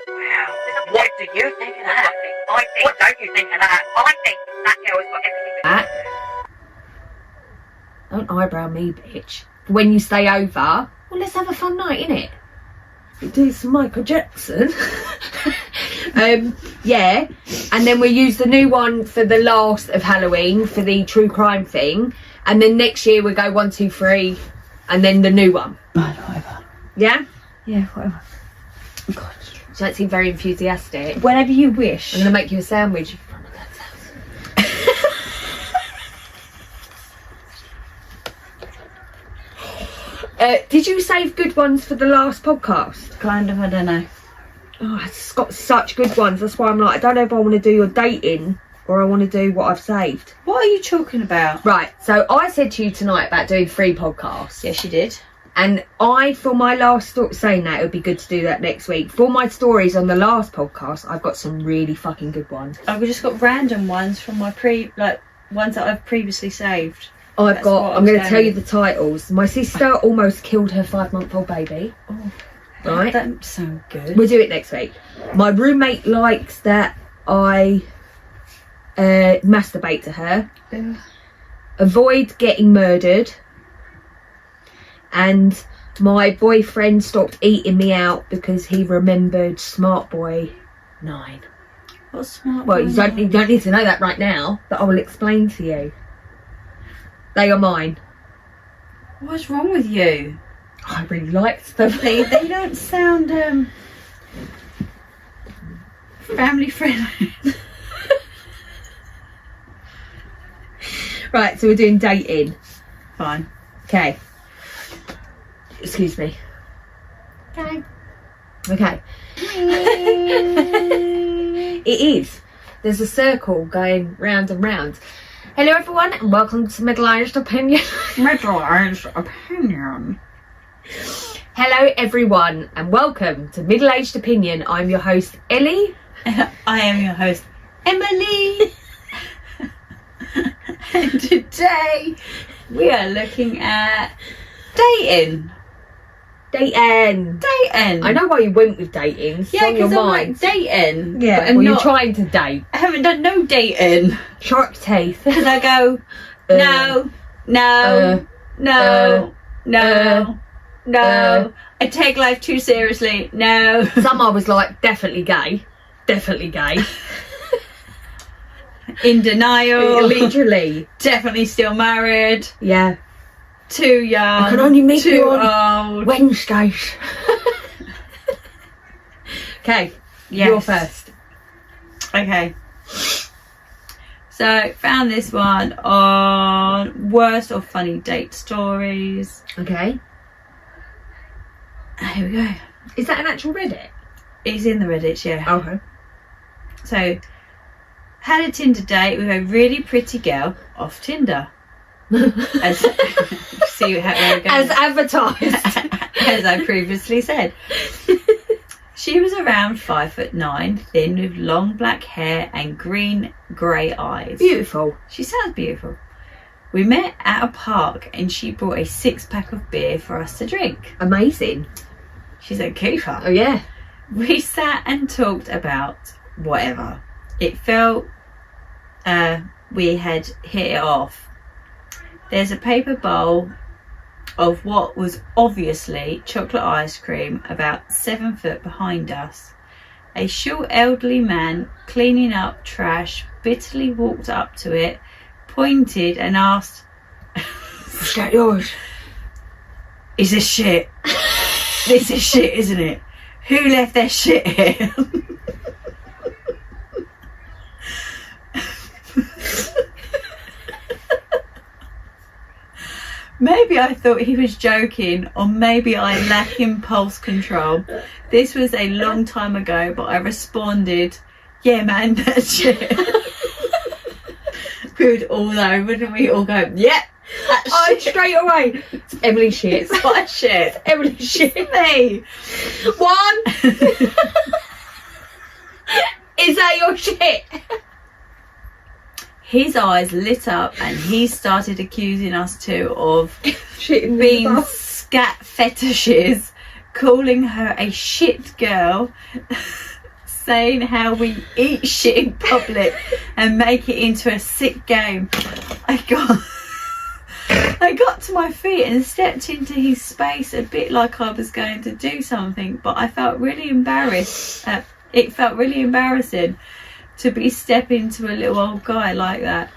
Wow. What do you think of that? What don't you think of that? I think that girl has got everything that... Don't eyebrow me, bitch. When you stay over, well, let's have a fun night, innit? We'll do some Michael Jackson. Yeah. And then we'll use the new one for the last of Halloween for the true crime thing. And then next year we'll go 1, 2, 3, and then the new one. Whatever. Yeah? Yeah, whatever. God. You don't seem very enthusiastic. Whenever you wish. I'm going to make you a sandwich in front of that house. Did you save good ones for the last podcast? Kind of, I don't know. Oh, it's got such good ones. That's why I'm like, I don't know if I want to do your dating or I want to do what I've saved. What are you talking about? Right, so I said to you tonight about doing 3 podcasts. Yes, you did. And for my last saying that, it would be good to do that next week. For my stories on the last podcast, I've got some really fucking good ones. I've just got random ones from my ones that I've previously saved. I'm going to tell you the titles. My sister almost killed her 5-month-old baby. Oh, right. That sounds good. We'll do it next week. My roommate likes that I masturbate to her. Ugh. Avoid getting murdered. And my boyfriend stopped eating me out because he remembered Smart Boy 9. What's Smart Well, Boy you don't need to know that right now, but I will explain to you. They are mine. What's wrong with you? I really liked them. They don't sound family friendly. Right, so we're doing dating. Fine. Okay. Excuse me. Okay. It is. There's a circle going round and round. Hello everyone and welcome to Middle-Aged Opinion. Middle-aged opinion. Hello everyone and welcome to Middle-Aged Opinion. I'm your host Ellie. I am your host Emily. And today we are looking at dating. Dating. I know why you went with dating. It's on your because I'm mind. like dating. Yeah, but well, you're trying to date. I haven't done no dating. Shark teeth. Because I go, no. I take life too seriously. No. Some I was like, definitely gay. In denial. Literally. Definitely still married. Yeah. Too young. I can only meet too you on old. Wednesdays. Okay. Yes. You're first. Okay. So found this one on worst or funny date stories. Okay. Here we go. Is that an actual Reddit? It's in the Reddit, yeah. Okay. So, had a Tinder date with a really pretty girl off Tinder. As see how it goes. As advertised. As I previously said. She was around 5'9", thin with long black hair and grey eyes. Beautiful. She sounds beautiful. We met at a park and she brought a 6-pack of beer for us to drink. Amazing. She's a keeper. Oh yeah. We sat and talked about whatever. It felt we had hit it off. There's a paper bowl of what was obviously chocolate ice cream about 7 foot behind us. A short elderly man cleaning up trash bitterly walked up to it, pointed and asked, Is that yours? "Is this shit? This is shit, isn't it? Who left their shit here?" Maybe I thought he was joking, or maybe I lack impulse control. This was a long time ago, but I responded, "Yeah, man, that's shit." We would all know, wouldn't we? All go, "Yeah, that's shit." Straight away. It's Emily's shit. It's my shit. It's Emily's shit. Me. 1. Is that your shit? His eyes lit up and he started accusing us two of Shitting being scat fetishes, calling her a shit girl saying how we eat shit in public and make it into a sick game. I got to my feet and stepped into his space a bit like I was going to do something, but I felt really embarrassed. It felt really embarrassing to be stepping to a little old guy like that.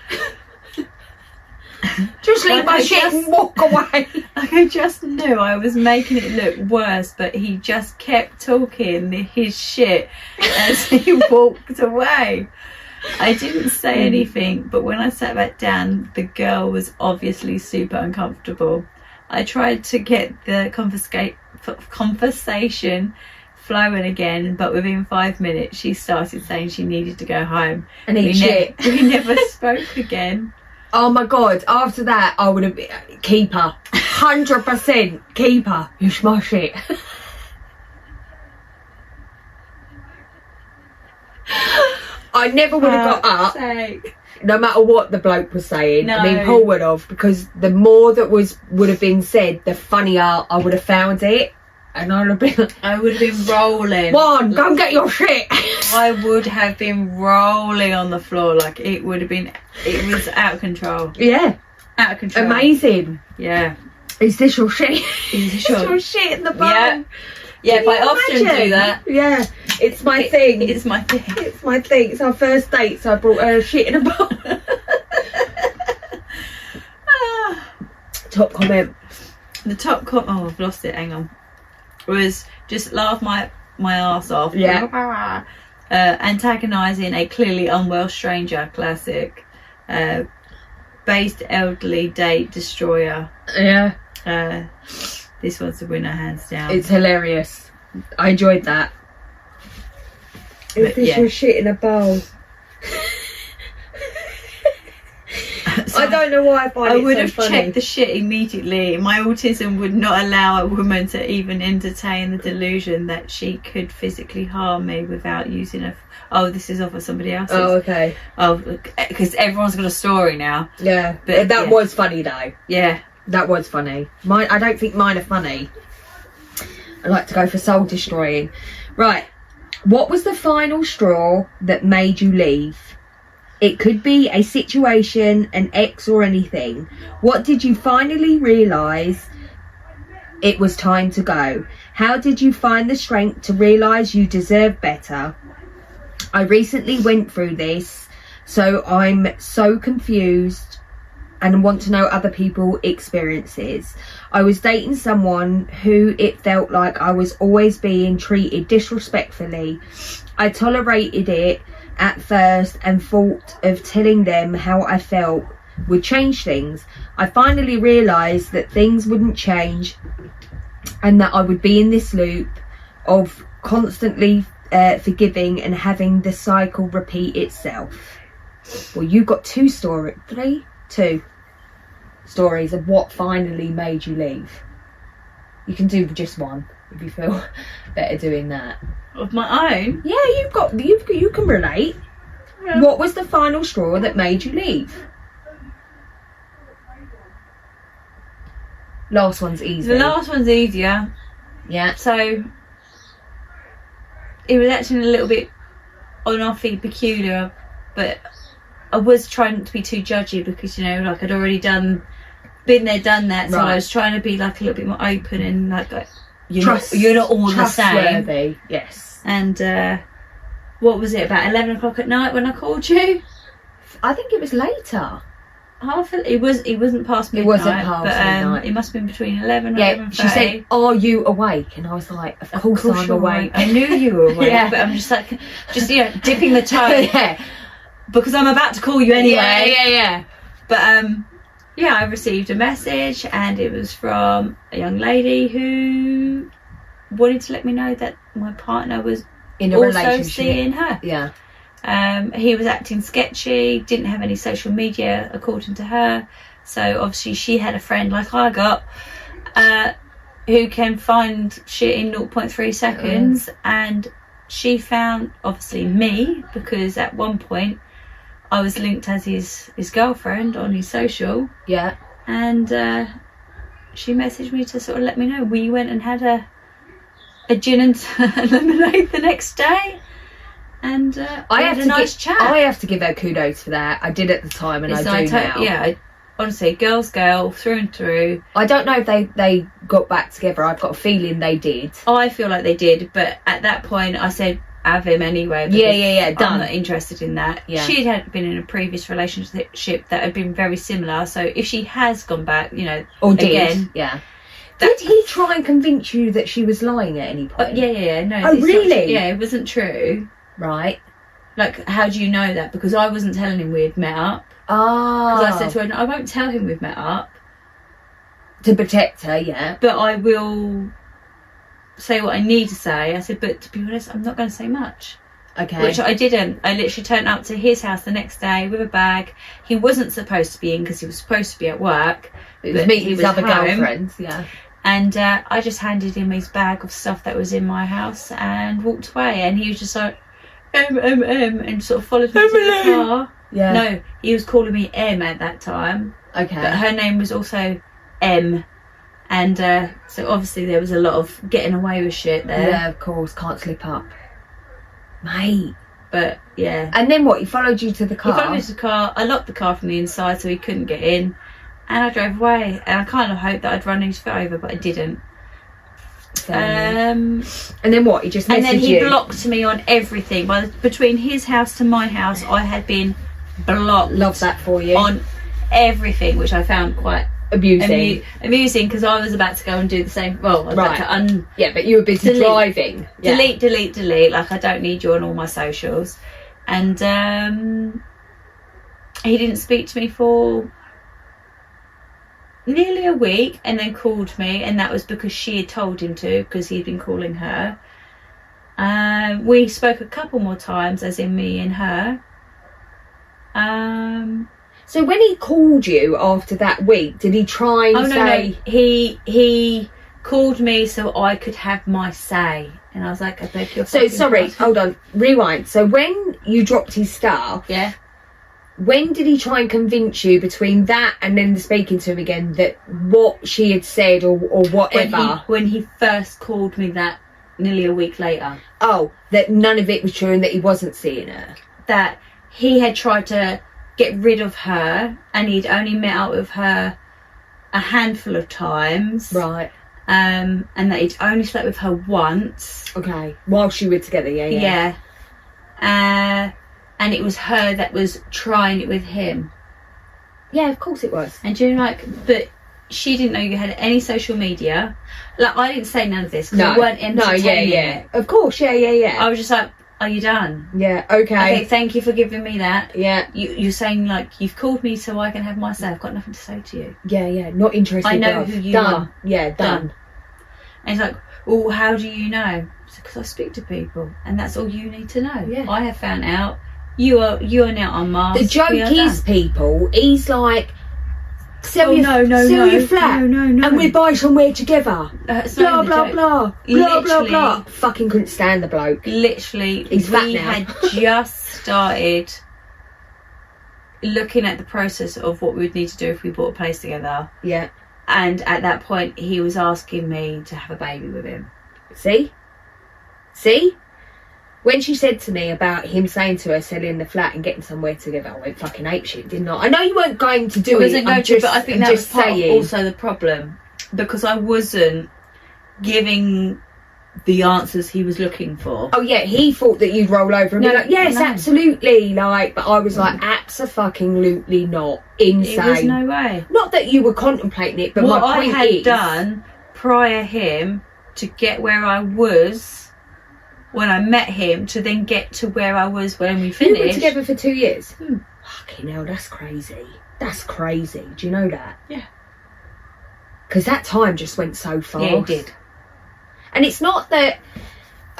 Just leave my shit and walk away. I just knew I was making it look worse, but he just kept talking his shit as he walked away. I didn't say anything, but when I sat back down, the girl was obviously super uncomfortable. I tried to get the conversation flowing again, but within 5 minutes she started saying she needed to go home And eat shit. We never spoke again. Oh my god, after that I would have been keeper. 100% keeper. You smash it. I never would have got up, no matter what the bloke was saying. No. I mean, Paul would have, because the more that would have been said, the funnier I would have found it. And I would have been I would have been rolling. One, go and get your shit. I would have been rolling on the floor. Like, it would have been, it was out of control. Yeah. Out of control. Amazing. Yeah. Is this your shit? Is this your shit in the bowl? Yeah. Yeah, I often do that. Yeah, it's my thing. It's my thing. It's my thing. It's our first date, so I brought her shit in a bowl. Top comment. The top comment, oh, I've lost it, hang on. Was just laugh my ass off. Yeah. Antagonising a clearly unwell stranger, classic. Based elderly date destroyer. Yeah. This one's the winner, hands down. It's hilarious. I enjoyed that. Is this your shit in a bowl? I don't know why I find it would so have funny. checked the shit immediately. My autism would not allow a woman to even entertain the delusion that she could physically harm me without using a... Oh, this is off of somebody else's. Oh, okay. Oh, because everyone's got a story now. Yeah, But, that yeah. was funny though. Yeah. That was funny. Mine, I don't think mine are funny. I like to go for soul destroying. Right. What was the final straw that made you leave? It could be a situation, an ex, or anything. What did you finally realise it was time to go? How did you find the strength to realise you deserve better? I recently went through this, so I'm so confused and want to know other people's experiences. I was dating someone who it felt like I was always being treated disrespectfully. I tolerated it at first and thought of telling them how I felt would change things. I finally realised that things wouldn't change and that I would be in this loop of constantly forgiving and having the cycle repeat itself. Well, you got two stories of what finally made you leave. You can do just one if you feel better doing that. Of my own? Yeah, you can relate. Yeah. What was the final straw that made you leave? Last one's easy. The last one's easier. Yeah. So it was actually a little bit on-offy, peculiar, but I was trying to be too judgy because, you know, like I'd already been there, done that. So Right. I was trying to be like a little bit more open and like you're not all the same. Trustworthy, yes. And what was it, about 11 o'clock at night when I called you? I think it was later. It wasn't past midnight. It wasn't past midnight. It must have been between 11 and Yeah, 11:30. she said, "Are you awake?" And I was like, "Of course I'm you're awake." I knew you were awake, Yeah. but I'm just like, you know, dipping the toe. Yeah. Because I'm about to call you anyway. Yeah. But yeah, I received a message and it was from a young lady who wanted to let me know that my partner was In a also relationship. seeing her. Yeah. He was acting sketchy, didn't have any social media according to her, so obviously she had a friend like I got who can find shit in 0.3 seconds, and she found obviously me because at one point I was linked as his girlfriend on his social. Yeah. And she messaged me to sort of let me know. We went and had a gin and lemonade the next day. and I we have had to a nice give, chat. I have to give her kudos for that. I did at the time, and I do now. Yeah, honestly, girl through and through. I don't know if they got back together. I've got a feeling they did. I feel like they did, but at that point I said have him anyway. Yeah, done. I'm not interested in that. Yeah. She had been in a previous relationship that had been very similar, so if she has gone back, you know, Or did. again, Yeah. Did he try and convince you that she was lying at any point? yeah, no. Oh, it's not really? true. Yeah, it wasn't true. Right. Like, how do you know that? Because I wasn't telling him we'd met up. Ah. Because I said to her, no, I won't tell him we've met up, to protect her, yeah. but I will say what I need to say. I said, but to be honest, I'm not going to say much. Okay. Which I didn't. I literally turned up to his house the next day with a bag. He wasn't supposed to be in because he was supposed to be at work. It was but meeting he his other home. girlfriends, yeah. And I just handed him his bag of stuff that was in my house and walked away. And he was just like, and sort of followed me to the car. Yeah. No, he was calling me M at that time. Okay. But her name was also M. And so obviously there was a lot of getting away with shit there. Yeah, of course. Can't slip up. Mate. But yeah. And then what? He followed you to the car? He followed me to the car. I locked the car from the inside so he couldn't get in. And I drove away. And I kind of hoped that I'd run his foot over, but I didn't. And then what? He just messaged you? And then he blocked me on everything. Between his house to my house, I had been blocked. Love that for you. On everything, which I found quite amusing. Amusing, because I was about to go and do the same. Well, I was about to yeah, but you were busy driving. Yeah. Delete. Like, I don't need you on all my socials. And he didn't speak to me for nearly a week, and then called me, and that was because she had told him to, because he'd been calling her. We spoke a couple more times, as in me and her. So when he called you after that week, did he try and say... No. He called me so I could have my say. And I was like, I beg your So, sorry, hold on, rewind. So when you dropped his stuff... Yeah. When did he try and convince you, between that and then speaking to him again, that what she had said or whatever... When he first called me that nearly a week later. Oh, that none of it was true and that he wasn't seeing her. That he had tried to get rid of her, and he'd only met up with her a handful of times. Right. And that he'd only slept with her once. Okay. While she were together, yeah. And it was her that was trying it with him. Yeah, of course it was. And you're like, but she didn't know you had any social media. Like, I didn't say none of this because we weren't entertaining it. Of course, yeah. I was just like, are you done? Yeah, okay. Thank you for giving me that. Yeah. You're saying, like, you've called me so I can have my say. I've got nothing to say to you. Yeah, not interested. I know who you are. Yeah, done. And he's like, well, how do you know? Because I speak to people, and that's all you need to know. Yeah. I have found out. You are now unmasked. The joke is, people, he's like, sell your flat, no, and we buy somewhere together. Blah, blah, blah. Blah, blah, blah. Fucking couldn't stand the bloke. Literally, he's fat we now. had just started looking at the process of what we would need to do if we bought a place together. Yeah. And at that point, he was asking me to have a baby with him. See? When she said to me about him saying to her selling the flat and getting somewhere together, I went fucking apeshit, didn't I? I know you weren't going to do it. But I think that was part of also the problem, because I wasn't giving the answers he was looking for. Oh yeah, he thought that you'd roll over and be like, yes, absolutely, like, but I was like, abso-fucking-lutely not. Insane. There was no way. Not that you were contemplating it, but what my point I had is, done prior him to get where I was when I met him, to then get to where I was when we finished. You were together for 2 years? Fucking hell, that's crazy. That's crazy. Do you know that? Yeah. Because that time just went so fast. Yeah, it did. And it's not that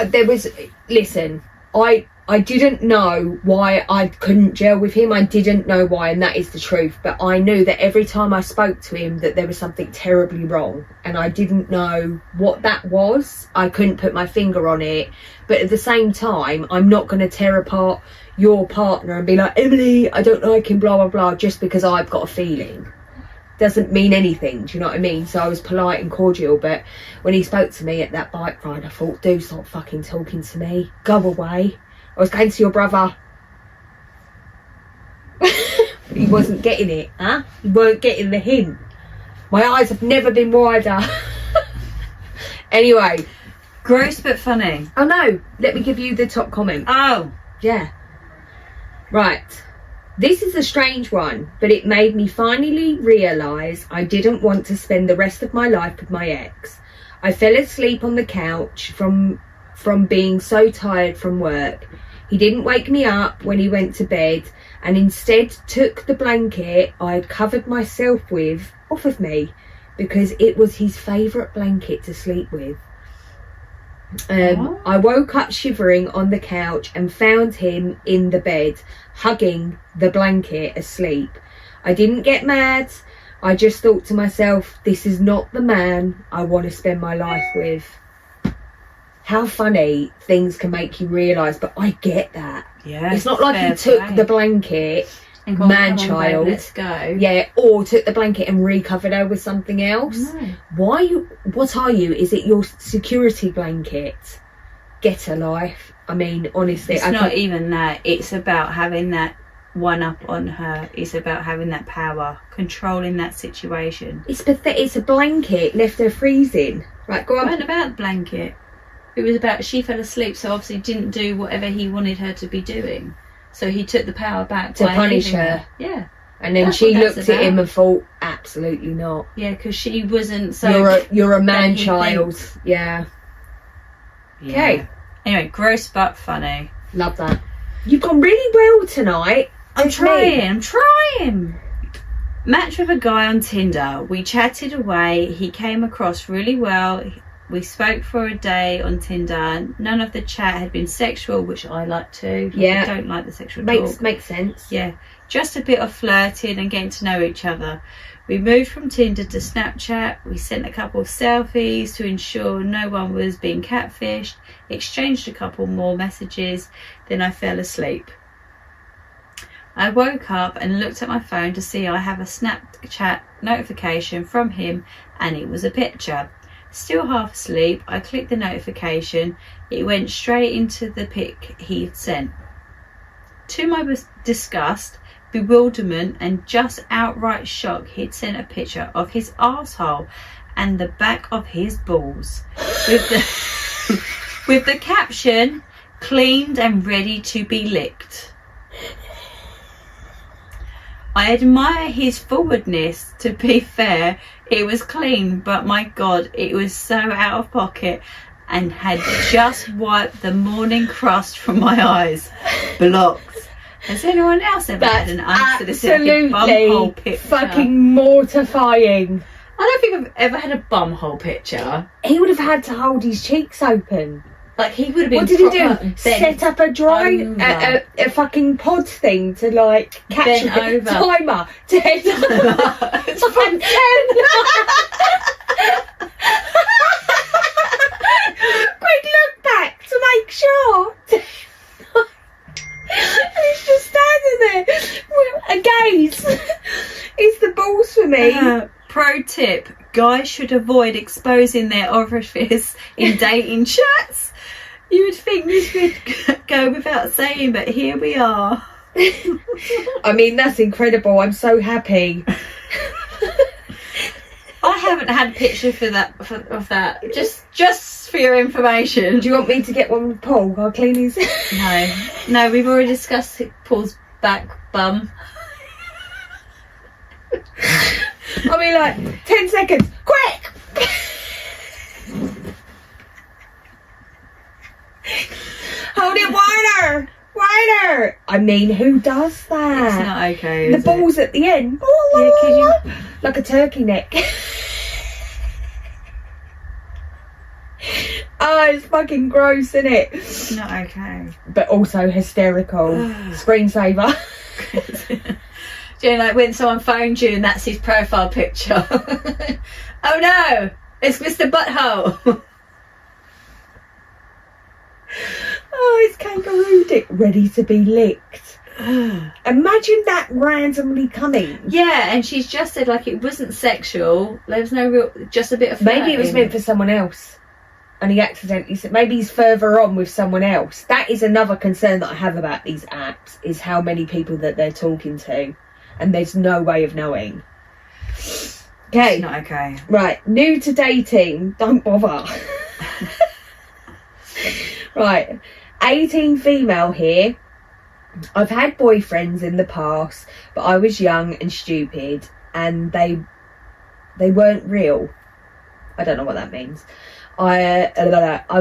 there was... Listen, I didn't know why I couldn't gel with him. I didn't know why, and that is the truth. But I knew that every time I spoke to him that there was something terribly wrong. And I didn't know what that was. I couldn't put my finger on it. But at the same time, I'm not going to tear apart your partner and be like, Emily, I don't like him, blah, blah, blah, just because I've got a feeling. Doesn't mean anything, do you know what I mean? So I was polite and cordial, but when he spoke to me at that bike ride, I thought, do stop fucking talking to me. Go away. I was going to your brother. He wasn't getting it, huh? He weren't getting the hint. My eyes have never been wider. Anyway. Gross but funny. Oh no, let me give you the top comment. Oh. Yeah. Right. This is a strange one, but it made me finally realise I didn't want to spend the rest of my life with my ex. I fell asleep on the couch from being so tired from work. He didn't wake me up when he went to bed and instead took the blanket I'd covered myself with off of me because it was his favourite blanket to sleep with. I woke up shivering on the couch and found him in the bed, hugging the blanket asleep. I didn't get mad. I just thought to myself, this is not the man I want to spend my life with. How funny things can make you realise, but I get that. Yeah. It's not like he took the blanket, and gone, man-child, let's go. yeah, or took the blanket and recovered her with something else. No. What are you? Is it your security blanket? Get a life. I mean, honestly. It's not even that. It's about having that one up on her. It's about having that power, controlling that situation. It's pathetic. It's a blanket left her freezing. Right, go It on. wasn't about the blanket. It was about she fell asleep, so obviously didn't do whatever he wanted her to be doing. So he took the power back To by punish leaving her. Yeah. And then That's she what that's looked at him about. and thought, absolutely not. Yeah, because she wasn't so... You're a then man he child. thinks- Yeah. Yeah. Okay. Anyway, gross but funny. Love that. You've gone really well tonight. I'm Just me. trying. Matched with a guy on Tinder. We chatted away. He came across really well. We spoke for a day on Tinder. None of the chat had been sexual, which I like too. Yeah. I don't like the sexual talk. Makes sense. Yeah, just a bit of flirting and getting to know each other. We moved from Tinder to Snapchat. We sent a couple of selfies to ensure no one was being catfished. Exchanged a couple more messages. Then I fell asleep. I woke up and looked at my phone to see I have a Snapchat notification from him, and it was a picture. Still half asleep, I clicked the notification. It went straight into the pic he had sent. To my disgust, bewilderment and just outright shock, he'd sent a picture of his arsehole and the back of his balls with the caption, cleaned and ready to be licked. I admire his forwardness. To be fair, it was clean, but my God, it was so out of pocket and had just wiped the morning crust from my eyes. Blocked. Has anyone else ever had an unsolicited bumhole absolutely picture? fucking mortifying. I don't think I've ever had a bumhole picture. He would have had to hold his cheeks open. Like, he would have been. What did he proper do? Set up a a fucking pod thing to like catch Bent a over. timer. 10. It's Fucking 10. Quick look back to make sure. He's just standing there with a gaze. It's the balls for me. Pro tip: guys should avoid exposing their orifice in dating chats. You would think this would go without saying, but here we are. I mean, that's incredible. I'm so happy. I haven't had a picture of that. Just for your information. Do you want me to get one with Paul? I'll clean his. No, we've already discussed Paul's back bum. I'll be like, 10 seconds, quick! Hold it wider! Wider! I mean, who does that? It's not okay. The Is balls at the end. Yeah, could you? Like a turkey neck. Oh, it's fucking gross, isn't it? It's not okay. But also hysterical. Screensaver. Do you know, like when someone phones you and that's his profile picture? Oh no, it's Mr. Butthole. Oh, it's kangaroo dick ready to be licked. Imagine that randomly coming. Yeah, and she's just said like it wasn't sexual. There was no real, just a bit of flirting. Maybe it was meant for someone else. and he accidentally said, maybe he's further on with someone else. That is another concern that I have about these apps, is how many people that they're talking to, and there's no way of knowing. Okay. It's not okay. Right, new to dating, don't bother. Right, 18 female here. I've had boyfriends in the past, but I was young and stupid, and they weren't real. I don't know what that means. I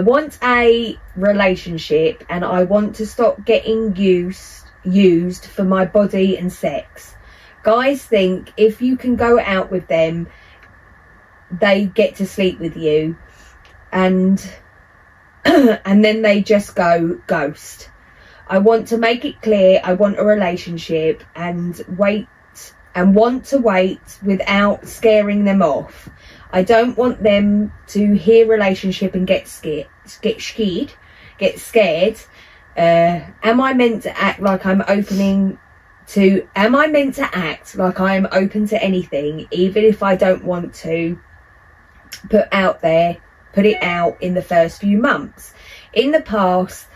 want a relationship, and I want to stop getting used for my body and sex. Guys think if you can go out with them, they get to sleep with you, and and then they just go ghost. I want to make it clear I want a relationship and want to wait without scaring them off. I don't want them to hear relationship and get scared. Am I meant to act like I'm open to anything, even if I don't want to put it out in the first few months? In the past,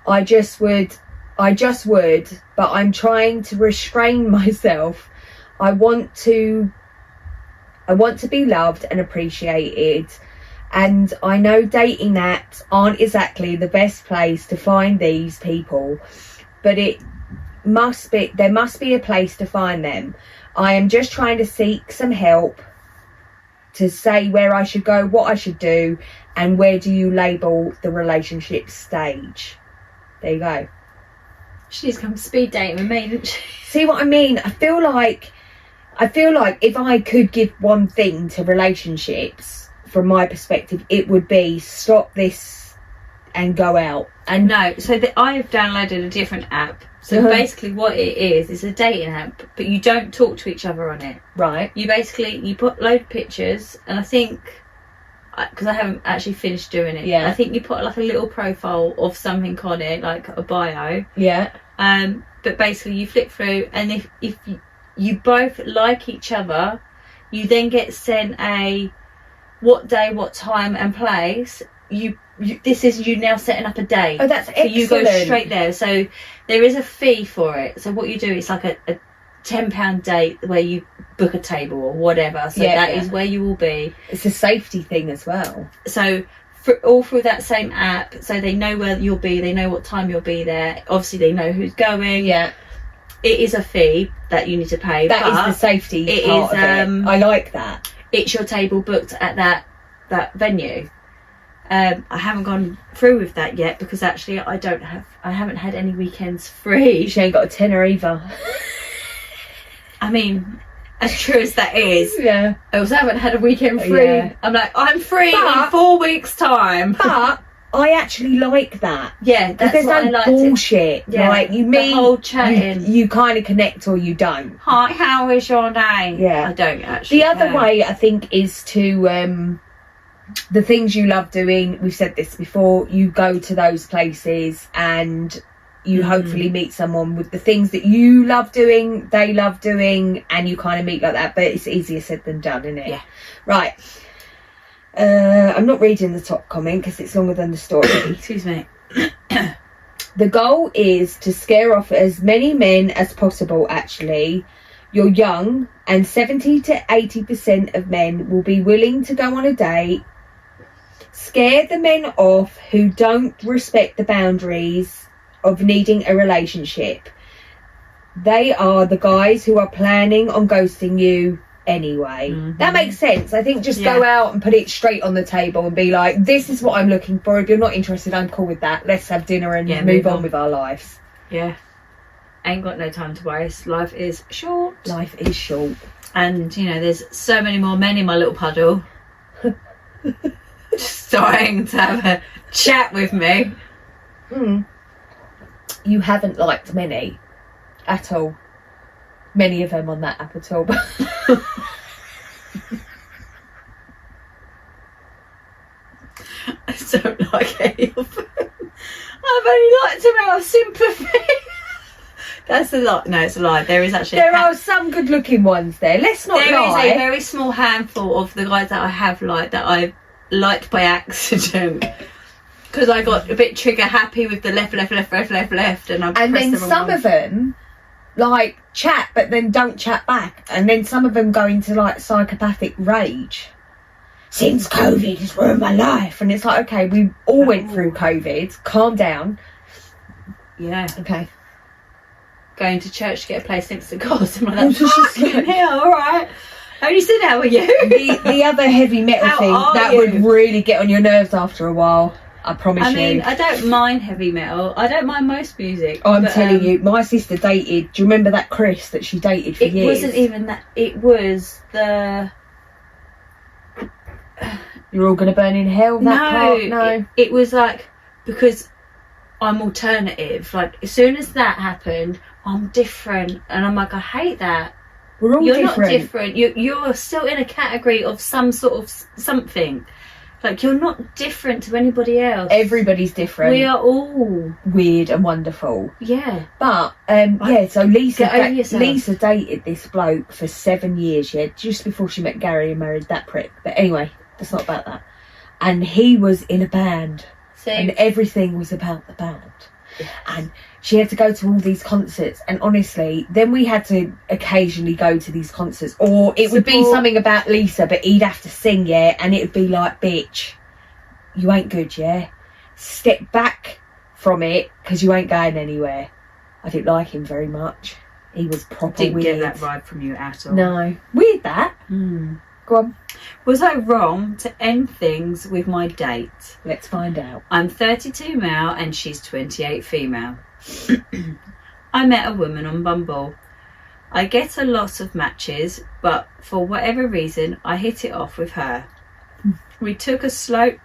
I just would, but I'm trying to restrain myself. I want to be loved and appreciated, and I know dating apps aren't exactly the best place to find these people, but there must be a place to find them. I am just trying to seek some help to say where I should go, what I should do, and where do you label the relationship stage. There you go. She needs to come speed dating with me, didn't she? See what I mean? I feel like if I could give one thing to relationships, from my perspective, it would be stop this and go out. And no, so I've downloaded a different app. So basically what it is a dating app, but you don't talk to each other on it. Right. You put load of pictures, and I think, because I haven't actually finished doing it, yeah, I think you put like a little profile of something on it, like a bio. Yeah. But basically you flip through, and if you both like each other, you then get sent a what day, what time and place. This is you now setting up a date. Oh, that's excellent. So you go straight there. So there is a fee for it. So what you do is like a £10 date where you book a table or whatever. So that is where you will be. It's a safety thing as well. So all through that same app, so they know where you'll be, they know what time you'll be there. Obviously they know who's going. Yeah. It is a fee that you need to pay. That is the safety part of it. I like that. It's your table booked at that venue. I haven't gone through with that yet because actually I haven't had any weekends free. She ain't got a tenner either. I mean, as true as that is, yeah, I also haven't had a weekend free. Yeah. I'm like, I'm free in 4 weeks' time. But I actually like that. Yeah, that's there's what no I bullshit. Yeah. Like you meet, the whole chatting. You kind of connect or you don't. Hi, how is your day? Yeah, I don't actually. The other way I think is to the things you love doing. We've said this before. You go to those places and you hopefully meet someone with the things that you love doing, they love doing, and you kind of meet like that. But it's easier said than done, isn't it? Yeah. Right. I'm not reading the top comment because it's longer than the story. Excuse me. The goal is to scare off as many men as possible, actually. You're young, and 70 to 80% of men will be willing to go on a date. Scare the men off who don't respect the boundaries of needing a relationship. They are the guys who are planning on ghosting you anyway. That makes sense. I think just go out and put it straight on the table and be like, this is what I'm looking for. If you're not interested, I'm cool with that. Let's have dinner and move on with our lives. Yeah. Ain't got no time to waste. Life is short. Life is short. And, you know, there's so many more men in my little puddle just starting to have a chat with me. You haven't liked many at all. Many of them on that app at all. I don't like any of them. I've only liked them out of sympathy. That's a lot. No, it's a lie. There is actually there are some good looking ones there. Let's not lie. There is a very small handful of the guys that I have liked that I've light by accident. Because I got a bit trigger happy with the left, and I pressed then the wrong some one. of them like chat but then don't chat back, and then some of them go into like psychopathic rage. Since COVID has ruined my life, and it's like, okay, we all went through COVID, calm down. Yeah. Okay. Going to church to get a place next to God. I'm like, fucking hell, alright. Only said, how are you? The other heavy metal How thing are that you? would really get on your nerves after a while, I promise you. I mean, I don't mind heavy metal. I don't mind most music. I'm but, telling you, my sister dated, do you remember that Chris that she dated for it years? wasn't even that. It was the... You're all going to burn in hell, that part? No. It was like, because I'm alternative. Like, as soon as that happened, I'm different. And I'm like, I hate that. We're all You're different. not different. You're still in a category of some sort of something. Like, you're not different to anybody else. Everybody's different. We are all weird and wonderful. Yeah. But, yeah, so Lisa Get over yourself. Lisa dated this bloke for 7 years, yeah, just before she met Gary and married that prick. But anyway, that's not about that. And he was in a band. See? And everything was about the band. And she had to go to all these concerts, and honestly, then we had to occasionally go to these concerts, or it would be Support. something about Lisa, but he'd have to sing, yeah, and it would be like, bitch, you ain't good, yeah, step back from it because you ain't going anywhere. I didn't like him very much. He was proper Didn't weird. get that vibe from you at all. No, weird that. Go on, Was I wrong to end things with my date? let's find out. I'm 32 male and she's 28 female. I met a woman on Bumble. I get a lot of matches, but for whatever reason, I hit it off with her. We took it slow.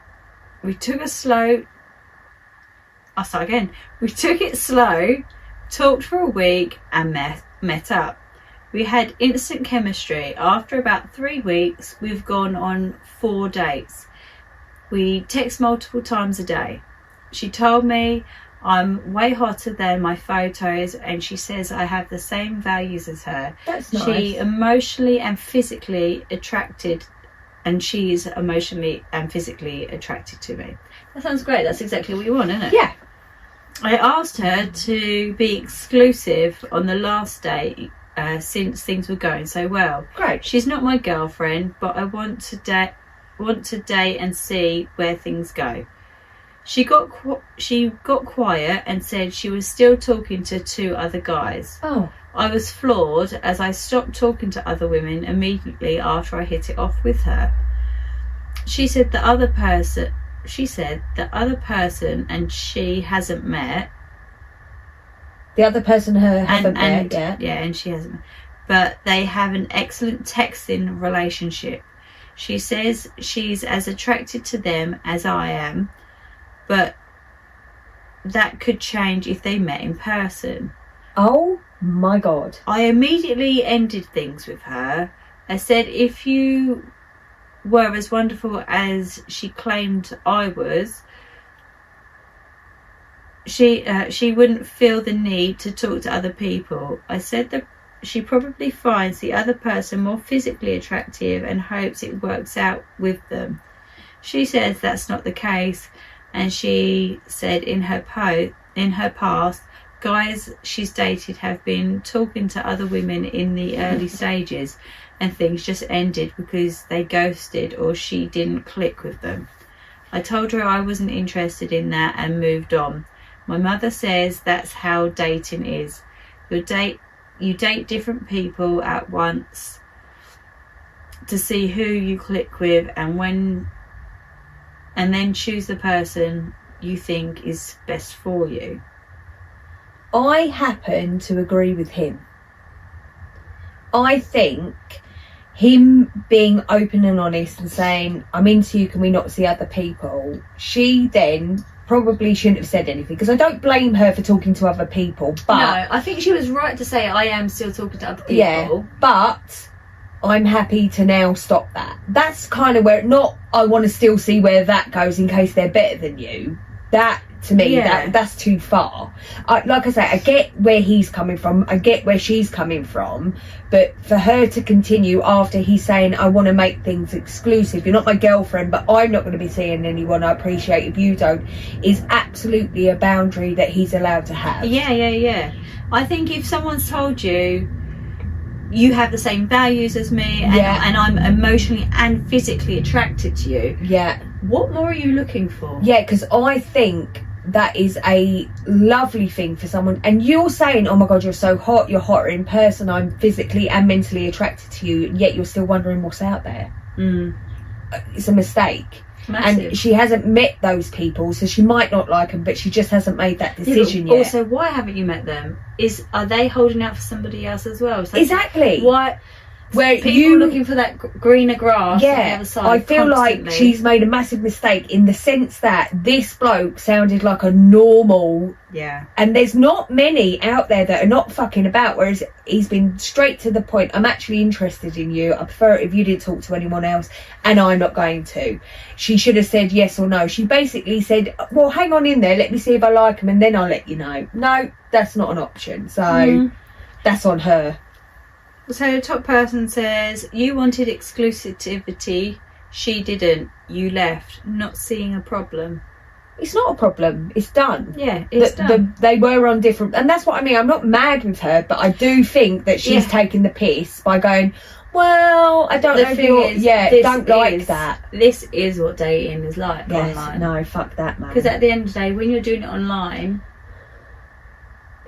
Talked for a week and met up. We had instant chemistry. After about 3 weeks, we've gone on 4 dates. We text multiple times a day. She told me I'm way hotter than my photos, and she says I have the same values as her. That's nice. She emotionally and physically attracted, and she's emotionally and physically attracted to me. That sounds great. That's exactly what you want, isn't it? Yeah. I asked her to be exclusive on the last date since things were going so well. Great. She's not my girlfriend, but I want to date and see where things go. She got quiet and said she was still talking to 2 other guys. Oh. I was floored as I stopped talking to other women immediately after I hit it off with her. She said the other person and she hasn't met. The other person haven't met yet. Yeah, and she hasn't met. But they have an excellent texting relationship. She says she's as attracted to them as I am, but that could change if they met in person. Oh my God. I immediately ended things with her. I said, if you were as wonderful as she claimed I was, she wouldn't feel the need to talk to other people. I said that she probably finds the other person more physically attractive and hopes it works out with them. She says that's not the case, and she said in her past, guys she's dated have been talking to other women in the early stages, and things just ended because they ghosted or she didn't click with them. I told her I wasn't interested in that and moved on. My mother says that's how dating is. You date different people at once to see who you click with, and then choose the person you think is best for you. I happen to agree with him. I think him being open and honest and saying, I'm into you, can we not see other people? She then probably shouldn't have said anything, because I don't blame her for talking to other people, but No, I think she was right to say I am still talking to other people. yeah, but I'm happy to now stop that. That's kind of where, not I want to still see where that goes in case they're better than you. That, to me, Yeah. that's too far. Like I say, I get where he's coming from, I get where she's coming from, but for her to continue after he's saying, I want to make things exclusive, you're not my girlfriend, but I'm not going to be seeing anyone, I appreciate if you don't, is absolutely a boundary that he's allowed to have. Yeah. I think if someone's told you, you have the same values as me, and I'm emotionally and physically attracted to you, what more are you looking for? Yeah, because I think that is a lovely thing for someone, and you're saying, oh my god, you're so hot, you're hotter in person, I'm physically and mentally attracted to you, and yet you're still wondering what's out there. It's a mistake. Massive. And she hasn't met those people, so she might not like them, but she just hasn't made that decision yet. Also, why haven't you met them? Are they holding out for somebody else as well? So exactly. Why? Where people you looking for that greener grass on the other side. I feel constantly. like she's made a massive mistake in the sense that this bloke sounded like a normal, and there's not many out there that are not fucking about, whereas he's been straight to the point. I'm actually interested in you, I prefer it if you didn't talk to anyone else, and I'm not going to. She should have said yes or no. She basically said, well, hang on in there, let me see if I like him and then I'll let you know. No, that's not an option, so that's on her. So the top person says, you wanted exclusivity, she didn't, you left, not seeing a problem. It's not a problem, it's done. Yeah, it's done. They were on different, and that's what I mean, I'm not mad with her, but I do think that she's taking the piss by going, well, I don't know if you're, don't like that. This is what dating is like online. No, fuck that, man. Because at the end of the day, when you're doing it online,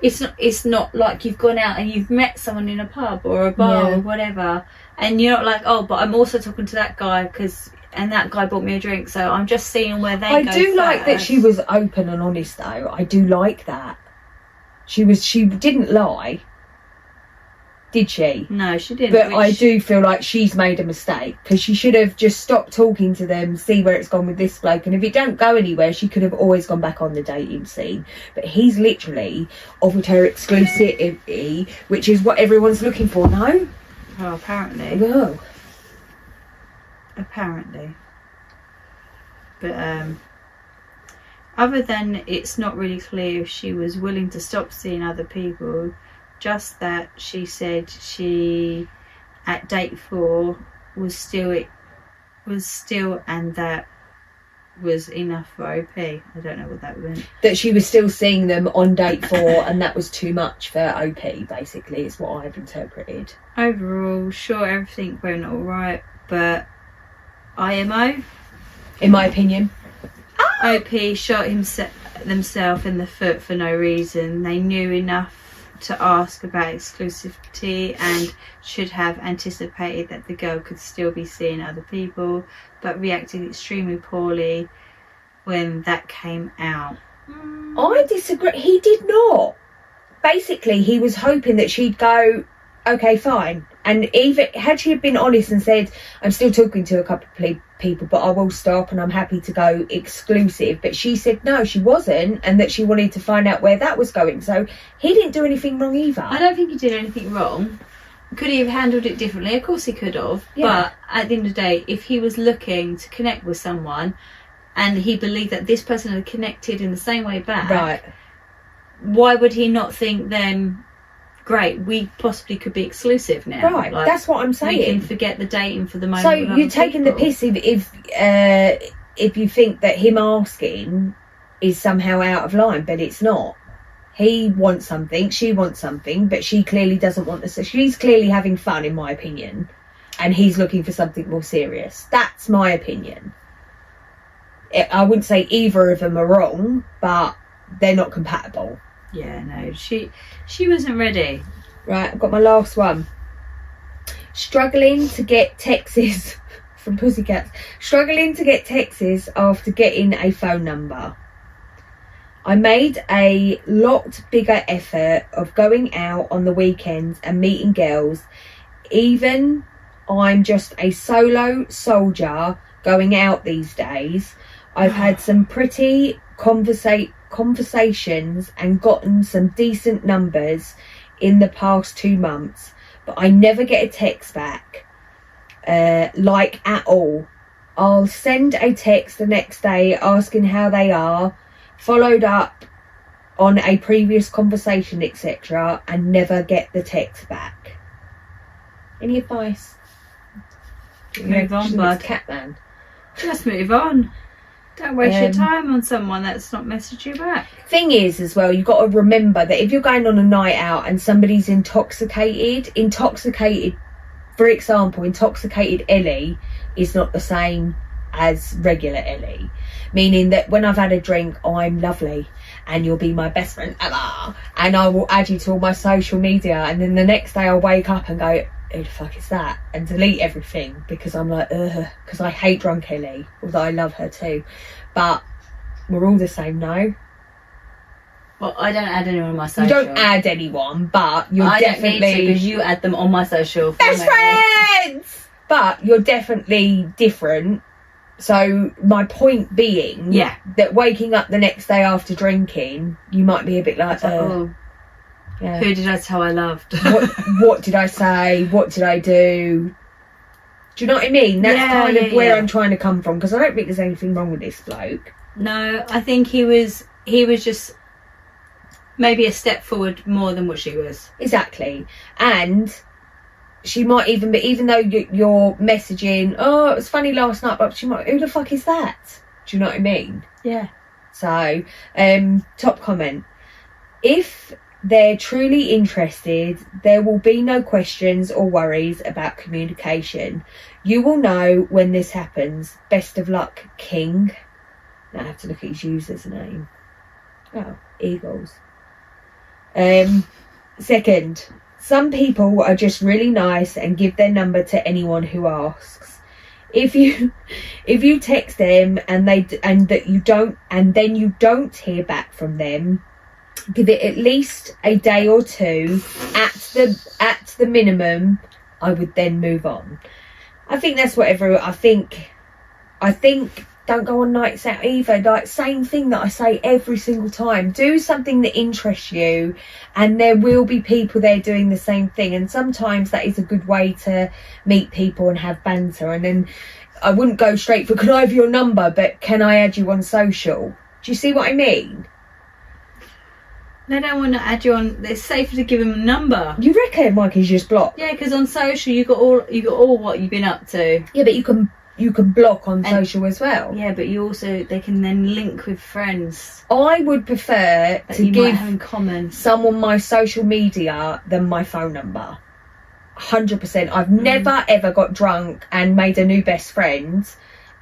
it's not like you've gone out and you've met someone in a pub or a bar or whatever, and you're not like, oh, but I'm also talking to that guy and that guy bought me a drink, so I'm just seeing where they go. I do like that she was open and honest, though. I do like that. She didn't lie, did she? No, she didn't. But I do feel like she's made a mistake, because she should have just stopped talking to them, see where it's gone with this bloke, and if it don't go anywhere, she could have always gone back on the dating scene. But he's literally offered her exclusivity, which is what everyone's looking for. No? Well, apparently. Well, apparently. But other than it's not really clear if she was willing to stop seeing other people, just that she said she at date 4 was still and that was enough for OP. I don't know what that meant. That she was still seeing them on date 4 and that was too much for OP, basically, is what I've interpreted. Overall, sure, everything went alright, but IMO, in my opinion, OP shot themselves in the foot for no reason. They knew enough to ask about exclusivity and should have anticipated that the girl could still be seeing other people, but reacted extremely poorly when that came out. I disagree. He did not. Basically, he was hoping that she'd go, okay, fine. And even had she been honest and said, I'm still talking to a couple of people, but I will stop and I'm happy to go exclusive. But she said no, she wasn't, and that she wanted to find out where that was going. So he didn't do anything wrong either. I don't think he did anything wrong. Could he have handled it differently? Of course he could have. Yeah. But at the end of the day, if he was looking to connect with someone and he believed that this person had connected in the same way back, right, why would he not think then, great, we possibly could be exclusive now? Right, like, that's what I'm saying. We can forget the dating for the moment. So you're taking the piss if you think that him asking is somehow out of line, but it's not. He wants something, she wants something, but she clearly doesn't want this. So she's clearly having fun, in my opinion, and he's looking for something more serious. That's my opinion. I wouldn't say either of them are wrong, but they're not compatible. Yeah, no, she wasn't ready. Right, I've got my last one. Struggling to get texts from Pussycats. Struggling to get texts after getting a phone number. I made a lot bigger effort of going out on the weekends and meeting girls. Even I'm just a solo soldier going out these days. I've had some pretty conversations and gotten some decent numbers in the past 2 months, but I never get a text back, like at all. I'll send a text the next day asking how they are, followed up on a previous conversation, etc., and never get the text back. Any advice? Move on, bud. Catman. Just move on. Don't waste your time on someone that's not messaged you back. Thing is, as well, you've got to remember that if you're going on a night out and somebody's intoxicated, for example, intoxicated Ellie is not the same as regular Ellie. Meaning that when I've had a drink, I'm lovely and you'll be my best friend ever. And I will add you to all my social media. And then the next day I'll wake up and go, who the fuck is that? And delete everything because I'm like, ugh. Because I hate drunk Ellie, although I love her too. But we're all the same, no? Well, I don't add anyone on my social. You don't add anyone, but you're I definitely... don't need to because you add them on my social. Best friends! But you're definitely different. So my point being that waking up the next day after drinking, you might be a bit like, oh, yeah. Who did I tell I loved? what did I say? What did I do? Do you know what I mean? That's kind of where I'm trying to come from, because I don't think there's anything wrong with this bloke. No, I think he was just maybe a step forward more than what she was. Exactly. And she might even be, even though you're messaging, oh, it was funny last night, but she might, who the fuck is that? Do you know what I mean? Yeah. So, top comment. If they're truly interested, there will be no questions or worries about communication. You will know when this happens. Best of luck, King. Now I have to look at his user's name. Oh, Eagles. Second, some people are just really nice and give their number to anyone who asks. If you text them and then you don't hear back from them, give it at least a day or two at the minimum. I would then move on. I think that's whatever. I think don't go on nights out either. Like, same thing that I say every single time. Do something that interests you, and there will be people there doing the same thing. And sometimes that is a good way to meet people and have banter. And then I wouldn't go straight for, can I have your number, but can I add you on social? Do you see what I mean? They don't want to add you on. It's safer to give them a number. You reckon Mikey's just blocked? Yeah, because on social you got all what you've been up to. Yeah, but you can block on social as well. Yeah, but they can then link with friends. I would prefer to give have in common someone my social media than my phone number. 100%. I've never ever got drunk and made a new best friend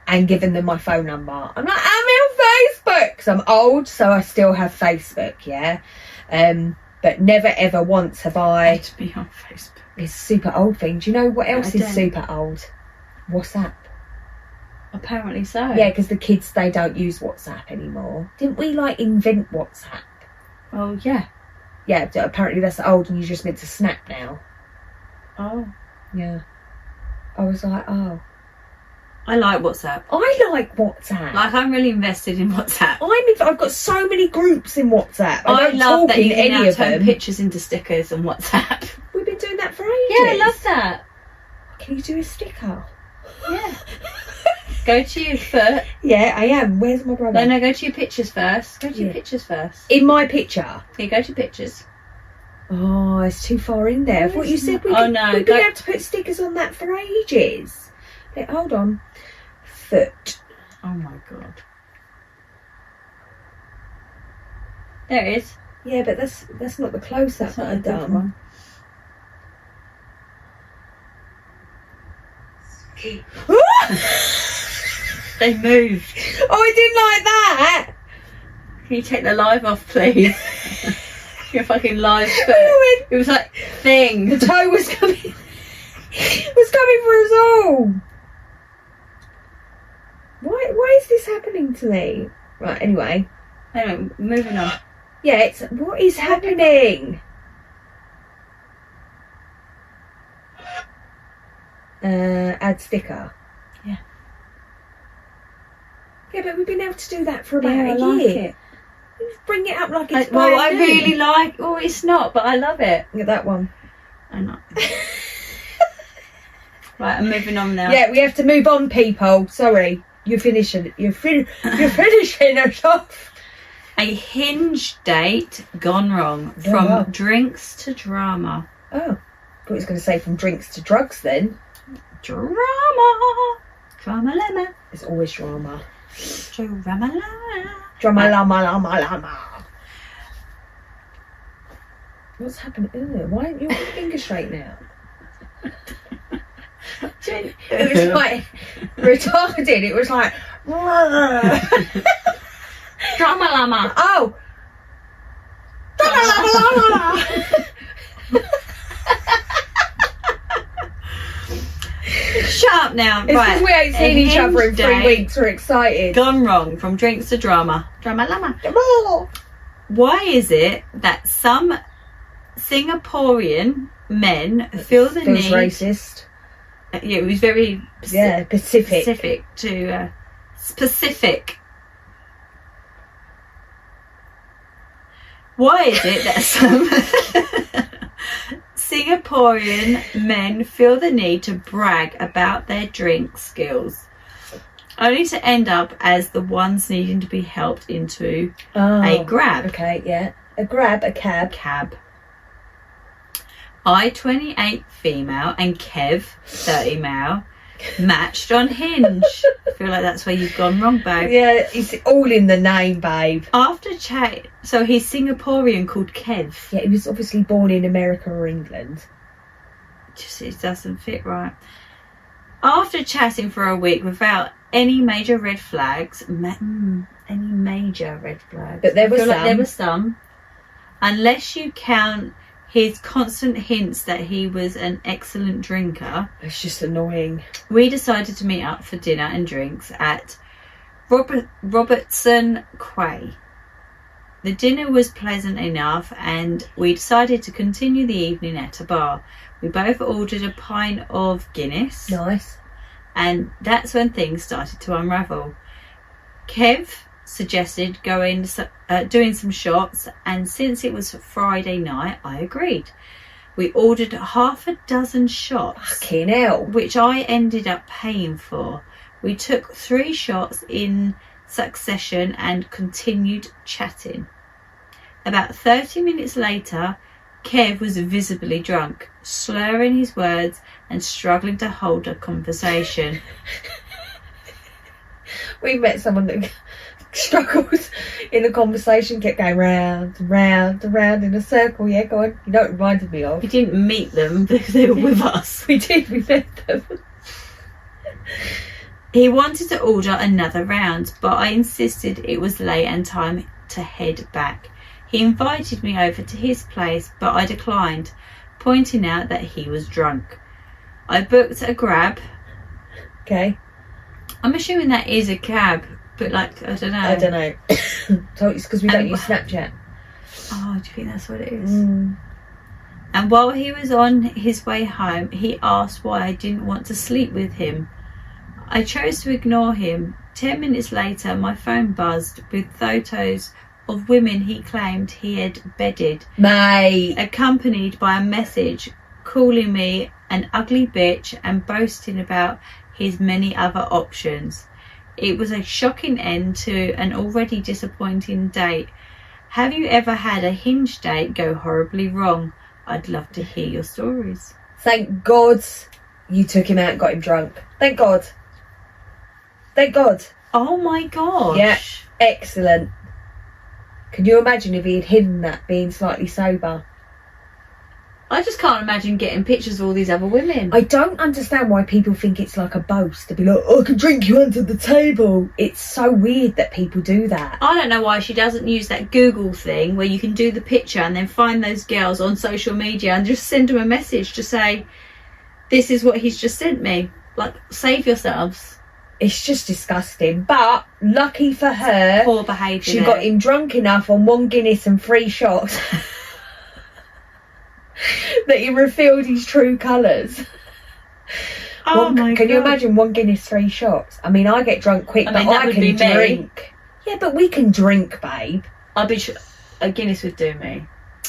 and given them my phone number. I'm like, I'm on Facebook because I'm old, so I still have Facebook. Yeah, but never ever once have I. To be on Facebook. It's a super old thing. Do you know what else is super old? WhatsApp. Apparently so. Yeah, because the kids, they don't use WhatsApp anymore. Didn't we invent WhatsApp? Oh yeah. Yeah, apparently that's old and you're just meant to snap now. Oh. Yeah. I was like, oh. I like WhatsApp. I like WhatsApp. I'm really invested in WhatsApp. I've got so many groups in WhatsApp. I love that you can now turn them. pictures into stickers on WhatsApp. We've been doing that for ages. Yeah, I love that. Can you do a sticker? Yeah. Go to your foot. Yeah, I am. Where's my brother? No, go to your pictures first. Go to your pictures first. In my picture? Okay, go to pictures. Oh, it's too far in there. I thought you said we'd been able to put stickers on that for ages. Wait, hold on. Foot. Oh my god. There it is. Yeah, but that's not the close-up that I've done. They moved. Oh, I didn't like that. Can you take the live off, please? Your fucking live foot. It was like thing. The toe was coming. Was coming for us all. Why is this happening to me? Right. Anyway. Anyway, moving on. Yeah. What is happening? Add sticker. Yeah. Yeah, but we've been able to do that for about a year. Like it. Bring it up like it's well, brand I new. really like. Oh, it's not, but I love it. Look at that one. I know. Right, I'm moving on now. Yeah, we have to move on, people. Sorry, you're finishing. You're finishing us off. A hinge date gone wrong. Oh, From wow. drinks to drama. Oh, I thought it was going to say from drinks to drugs then. Drama. Drama lemma. It's always drama. Drama lemma. Drama lama lama lama. What's happened? Ew, why aren't your finger straight now? It was like retarded. It was like Drama llama. oh. Shut up now. It's Right. because we ain't seen A each other in hinge 3 date weeks. We're excited. Gone wrong. From drinks to drama. Drama llama. Why is it that some Singaporean men feel the Feels need? racist. Yeah, it was very Yeah, Pacific. specific to specific. Why is it that some Singaporean men feel the need to brag about their drink skills, only to end up as the ones needing to be helped into a grab? Okay, yeah. A grab, a cab. I, 28 female, and Kev, 30 male, matched on Hinge. I feel like that's where you've gone wrong, babe. Yeah, it's all in the name, babe. After chat, so he's Singaporean called Kev. Yeah, he was obviously born in America or England. Just it doesn't fit right. After chatting for a week without any major red flags, any major red flags, But there were I feel like some. there were some, unless you count his constant hints that he was an excellent drinker. It's just annoying. We decided to meet up for dinner and drinks at Robertson Quay. The dinner was pleasant enough and we decided to continue the evening at a bar. We both ordered a pint of Guinness. Nice. And that's when things started to unravel. Kev suggested doing some shots, and since it was Friday night, I agreed. We ordered half a dozen shots, Fucking hell. which I ended up paying for. We took 3 shots in succession and continued chatting. About 30 minutes later, Kev was visibly drunk, slurring his words and struggling to hold a conversation. We met someone that struggled in the conversation, kept going round and round and round in a circle. Yeah, go on. You know what it reminded me of? We didn't meet them because they were with us. We did, we met them. He wanted to order another round, but I insisted it was late and time to head back. He invited me over to his place, but I declined, pointing out that he was drunk. I booked a grab. Okay. I'm assuming that is a cab, but like, I don't know. I don't know. So it's because we don't use Snapchat. Oh, do you think that's what it is? Mm. And while he was on his way home, he asked why I didn't want to sleep with him. I chose to ignore him. 10 minutes later, my phone buzzed with photos of women he claimed he had bedded, Mate. accompanied by a message calling me an ugly bitch and boasting about his many other options. It was a shocking end to an already disappointing date. Have you ever had a Hinge date go horribly wrong? I'd love to hear your stories. Thank God you took him out and got him drunk. Thank God. Thank God. Oh my gosh. Yeah. Excellent. Can you imagine if he had hidden that, being slightly sober? I just can't imagine getting pictures of all these other women. I don't understand why people think it's like a boast to be like, oh, I can drink you under the table. It's so weird that people do that. I don't know why she doesn't use that Google thing where you can do the picture and then find those girls on social media and just send them a message to say, this is what he's just sent me. Like, save yourselves. It's just disgusting. But lucky for her, Poor behaviour. she got him drunk enough on 1 Guinness and 3 shots that he revealed his true colours. Oh my Can you God. imagine 1 Guinness, 3 shots? I mean, I get drunk quick, I but mean, that I would can be me. drink. Yeah, but we can drink, babe. I'll be a Guinness would do me.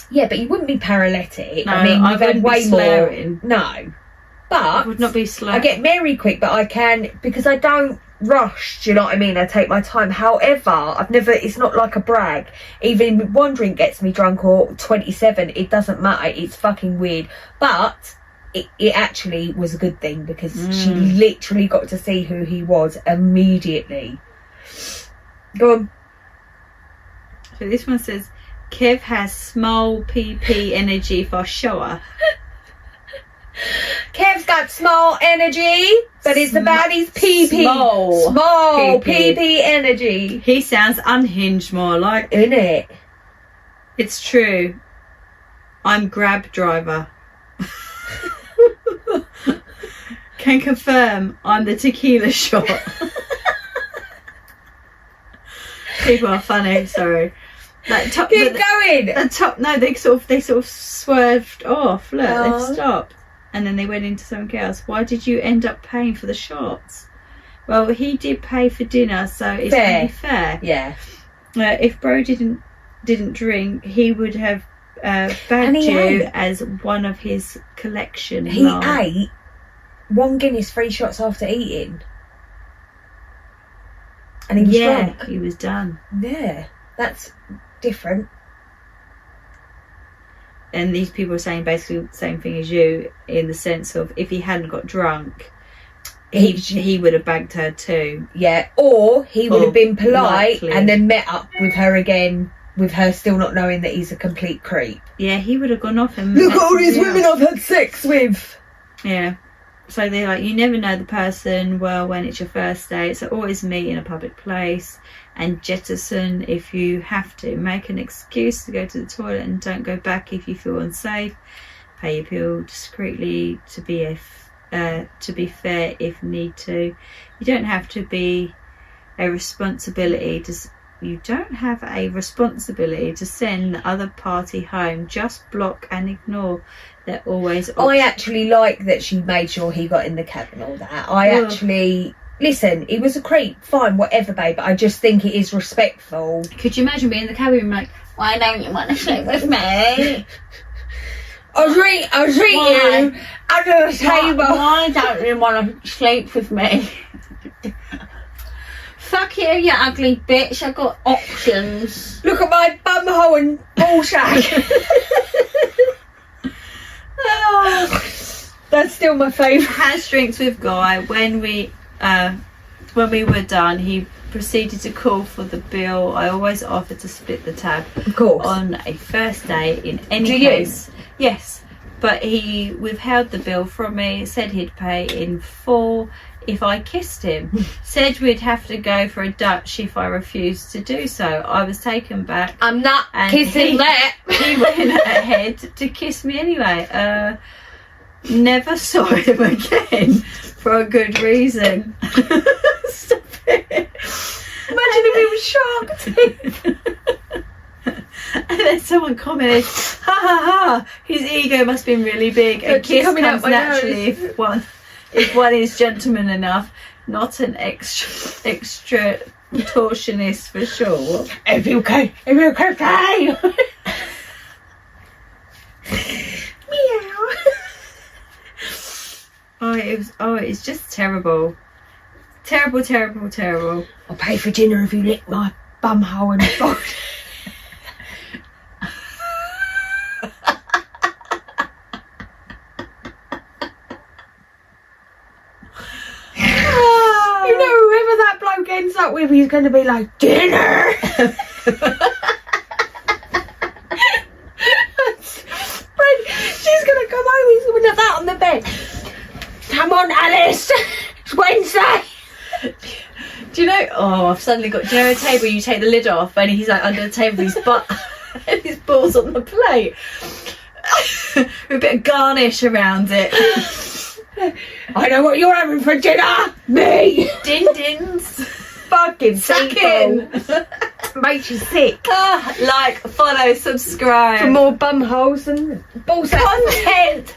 Yeah, but you wouldn't be paralytic. No, I mean, I you've had wouldn't be way more. slurring. No. I But would not be slow. I get merry quick, but I can, because I don't rush, do you know what I mean? I take my time. However, it's not like a brag. Even one drink gets me drunk or 27, it doesn't matter. It's fucking weird. But it actually was a good thing because she literally got to see who he was immediately. Go on. So this one says, Kev has small PP energy for sure. Kev's got small energy, but it's about his PP. Small PP energy. He sounds unhinged more like. Isn't it? It's true. I'm Grab driver. Can confirm I'm the tequila shot. People are funny, sorry. Like Keep going. They sort of swerved off. Look, they stopped. And then they went into something else. Why did you end up paying for the shots? Well, he did pay for dinner, so it's only fair. Yeah. If Bro didn't drink, he would have bagged you as one of his collection. He ate 1 Guinness 3 shots after eating. And he was drunk. He was done. Yeah, that's different. And these people are saying basically the same thing as you, in the sense of if he hadn't got drunk, he would have bagged her too. Yeah, or he would have been polite and then met up with her again, with her still not knowing that he's a complete creep. Yeah, he would have gone off and look at all these women I've had sex with. Yeah. So they're like, you never know the person well when it's your first date, so always meet in a public place and jettison if you have to. Make an excuse to go to the toilet and don't go back if you feel unsafe. Pay your bill discreetly to be fair if need to. You don't have to be a responsibility to. You don't have a responsibility to send the other party home. Just block and ignore. They're always. I actually like that she made sure he got in the cab and all that. Listen, he was a creep, fine, whatever, babe, but I just think it is respectful. Could you imagine being in the cabin and like, why don't you want to sleep with me? I'll treat you under the table. Why don't you want to sleep with me? Fuck you, you ugly bitch. I've got options. Look at my bumhole and ballsack. That's still my favourite. Has drinks with Guy. When we were done, he proceeded to call for the bill. I always offer to split the tab. Of course. On a first date, in any case. Yes. But he withheld the bill from me, said he'd pay in full if I kissed him. Said we'd have to go for a Dutch if I refused to do so. I was taken back. I'm not kissing that. He went ahead to kiss me anyway. Never saw him again for a good reason. Stop it. Imagine if he was shocked. And then someone commented, ha ha ha, his ego must be really big and kiss comes naturally if one is gentleman enough, not an extra contortionist for sure. If you can. Meow. It's just terrible. Terrible. I'll pay for dinner if you lick my bumhole and body. You know, whoever that bloke ends up with, he's going to be like, dinner! She's going to come home, he's going to have that on the bed. Come on, Alice! It's Wednesday! Do you know, I've suddenly got, do you know a table you take the lid off and he's like under the table with his butt and his balls on the plate with a bit of garnish around it. I know what you're having for dinner! Me! Din-dins. Fucking Sucking. Makes you sick. Like, follow, subscribe. For more bum holes and balls content.